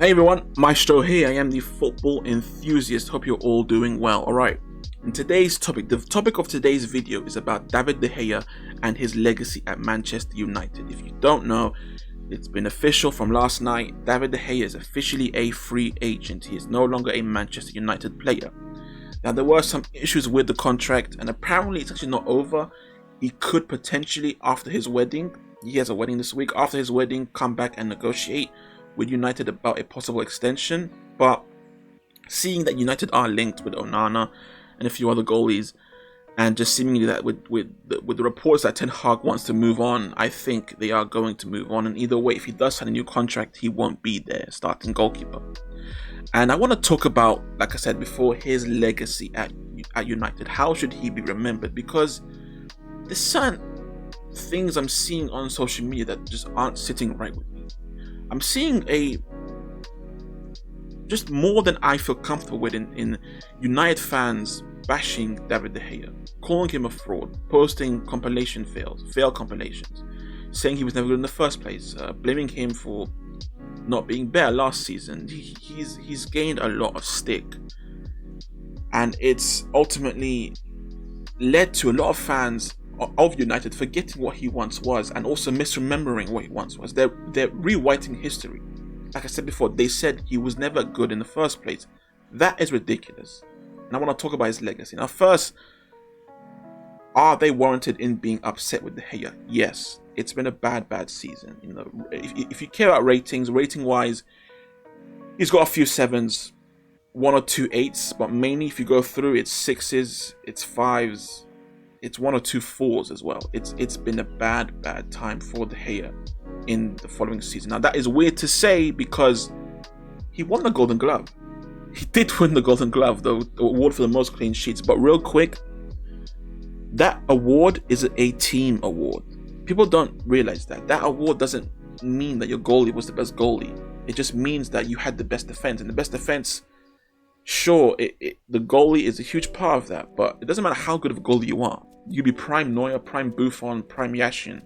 Hey everyone, Maestro here. I am the football enthusiast. Hope you're all doing well. Alright, in today's topic, the topic of today's video is about David De Gea and his legacy at Manchester United. If you don't know, it's been official from last night. David De Gea is officially a free agent. He is no longer a Manchester United player. Now, there were some issues with the contract, and apparently it's actually not over. He could potentially, after his wedding, he has a wedding this week, after his wedding, come back and negotiate with United about a possible extension. But seeing that United are linked with Onana and a few other goalies, and just seemingly that with the reports that Ten Hag wants to move on, I think they are going to move on. And either way, if he does sign a new contract, he won't be their starting goalkeeper. And I want to talk about, like I said before, his legacy at United. How should he be remembered? Because there's certain things I'm seeing on social media that just aren't sitting right with me. I'm seeing just more than I feel comfortable with in United fans bashing David De Gea, calling him a fraud, posting failed compilations, saying he was never good in the first place, blaming him for not being better last season. He's gained a lot of stick, and it's ultimately led to a lot of fans of United forgetting what he once was, and also misremembering what he once was. They're rewriting history. Like I said before, they said he was never good in the first place. That is ridiculous. And I want to talk about his legacy. Now, first, are they warranted in being upset with De Gea? Yes, it's been a bad season. You know, if you care about rating wise, he's got a few sevens, one or two eights, but mainly if you go through, it's sixes, it's fives, it's one or two fours as well. It's been a bad time for De Gea in the following season. Now, that is weird to say because he won the Golden Glove. He did win the Golden Glove, though, the award for the most clean sheets. But real quick, that award is a team award. People don't realize that. That award doesn't mean that your goalie was the best goalie. It just means that you had the best defense. And the best defense, sure, the goalie is a huge part of that. But it doesn't matter how good of a goalie you are. You be prime Neuer, prime Buffon, prime Yashin.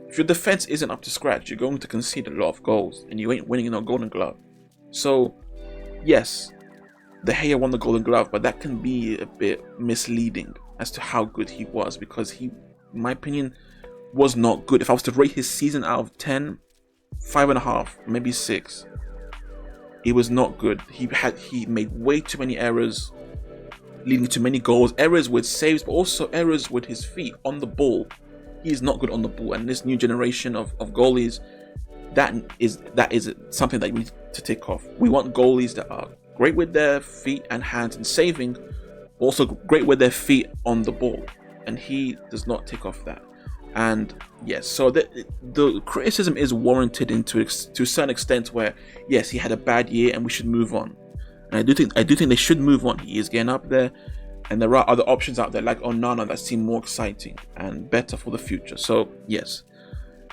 If your defense isn't up to scratch, you're going to concede a lot of goals. And you ain't winning no Golden Glove. So, yes, De Gea won the Golden Glove, but that can be a bit misleading as to how good he was, because he, in my opinion, was not good. If I was to rate his season out of 10, 5.5, maybe 6, it was not good. He made way too many errors, leading to many goals, errors with saves, but also errors with his feet on the ball. He is not good on the ball, and this new generation of goalies, that is something that we need to tick off. We want goalies that are great with their feet and hands and saving, also great with their feet on the ball, and he does not tick off that. And yes, so the criticism is warranted to a certain extent, where yes, he had a bad year and we should move on. And I do think they should move on. He is getting up there, and there are other options out there like Onana that seem more exciting and better for the future. So yes,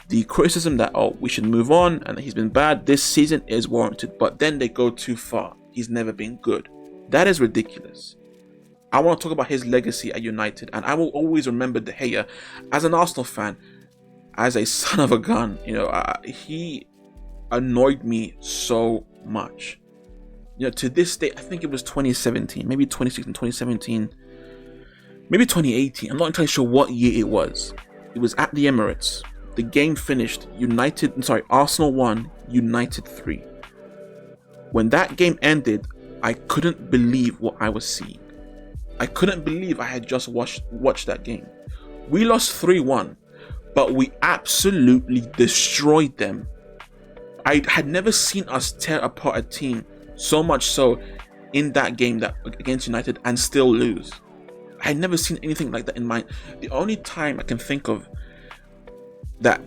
the criticism that we should move on and that he's been bad this season is warranted, but then they go too far. He's never been good. That is ridiculous. I want to talk about his legacy at United, and I will always remember De Gea as an Arsenal fan, as a son of a gun. You know, he annoyed me so much. You know, to this day, I think it was 2017, maybe 2016, 2017, maybe 2018. I'm not entirely sure what year it was. It was at the Emirates. The game finished Arsenal 1, United 3. When that game ended, I couldn't believe what I was seeing. I couldn't believe I had just watched that game. We lost 3-1, but we absolutely destroyed them. I had never seen us tear apart a team so much so in that game against United and still lose. I had never seen anything like that in my... The only time I can think of that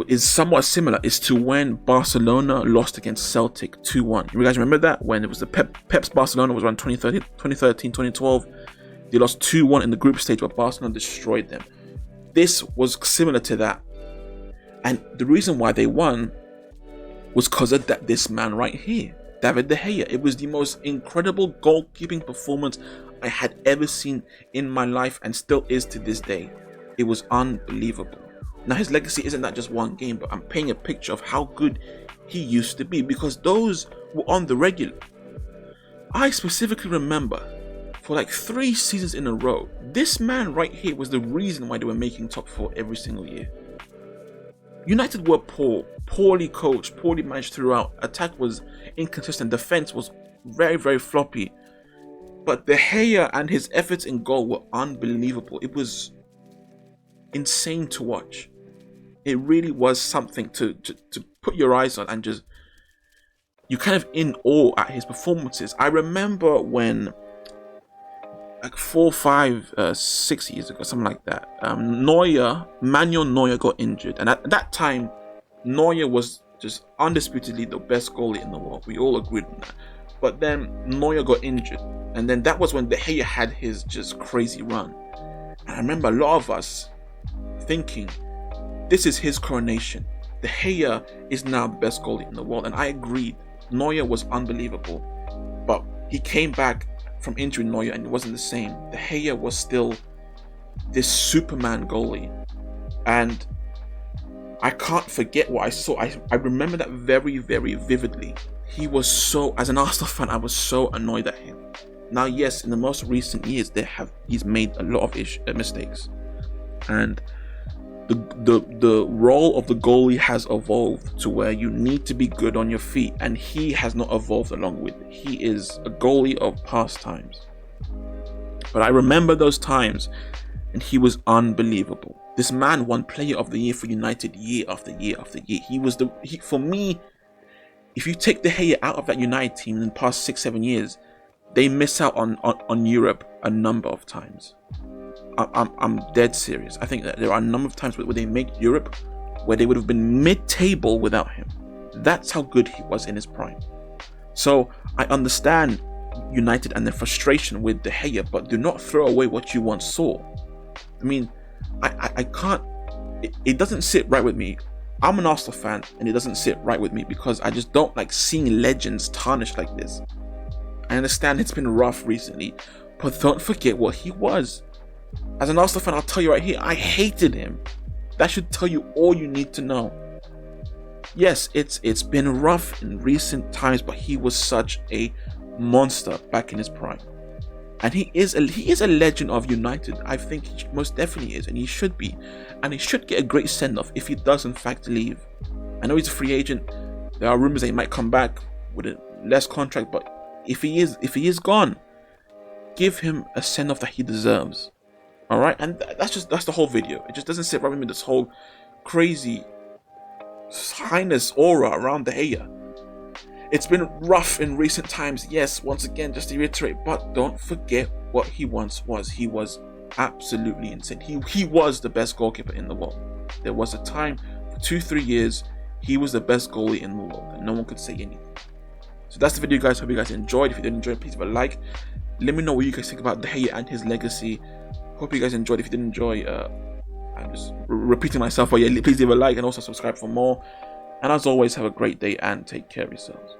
is somewhat similar is to when Barcelona lost against Celtic 2-1. You guys remember that? When it was the Pep's Barcelona was around 2013, 2012. They lost 2-1 in the group stage, but Barcelona destroyed them. This was similar to that. And the reason why they won was because of this man right here, David De Gea. It was the most incredible goalkeeping performance I had ever seen in my life, and still is to this day. It was unbelievable. Now, his legacy isn't that just one game, but I'm painting a picture of how good he used to be, because those were on the regular. I specifically remember for like 3 seasons in a row, this man right here was the reason why they were making top 4 every single year. United were poorly coached, poorly managed throughout. Attack was inconsistent, defense was very, very floppy. But De Gea and his efforts in goal were unbelievable. It was insane to watch. It really was something to put your eyes on, and just, you're kind of in awe at his performances. I remember when, like 4, 5, 6 years ago, something like that, Manuel Neuer got injured, and at that time, Neuer was just undisputedly the best goalie in the world. We all agreed on that. But then Neuer got injured, and then that was when De Gea had his just crazy run. And I remember a lot of us thinking, this is his coronation. De Gea is now the best goalie in the world, and I agreed. Neuer was unbelievable, but he came back from injury, Neuer, and it wasn't the same. De Gea was still this Superman goalie, and I can't forget what I saw. I remember that very, very vividly. He was so, as an Arsenal fan, I was so annoyed at him. Now, yes, in the most recent years, he's made a lot of mistakes, and the role of the goalie has evolved to where you need to be good on your feet, and he has not evolved along with it. He is a goalie of past times. But I remember those times, and he was unbelievable. This man won Player of the Year for United year after year after year. For me, if you take De Gea out of that United team in the past 6-7 years, they miss out on Europe a number of times. I'm dead serious. I think that there are a number of times where they make Europe where they would have been mid-table without him. That's how good he was in his prime. So I understand United and their frustration with De Gea, but do not throw away what you once saw. I mean, I can't. It doesn't sit right with me. I'm an Arsenal fan, and it doesn't sit right with me because I just don't like seeing legends tarnished like this. I understand it's been rough recently, but don't forget what he was. As an Arsenal fan, I'll tell you right here, I hated him. That should tell you all you need to know. Yes, it's been rough in recent times, but he was such a monster back in his prime. And he is a legend of United. I think he most definitely is, and he should be. And he should get a great send-off if he does in fact leave. I know he's a free agent. There are rumors that he might come back with a less contract, but if he is gone, give him a send-off that he deserves. Alright? And that's the whole video. It just doesn't sit right with me, this whole crazy highness aura around De Gea. It's been rough in recent times, yes, once again, just to reiterate, but don't forget what he once was. He was absolutely insane. He was the best goalkeeper in the world. There was a time, for 2-3 years, he was the best goalie in the world, and no one could say anything. So that's the video, guys. Hope you guys enjoyed. If you did enjoy, please give a like. Let me know what you guys think about De Gea and his legacy. Hope you guys enjoyed. If you did enjoy, I'm just repeating myself, but yeah, please leave a like and also subscribe for more. And as always, have a great day and take care of yourselves.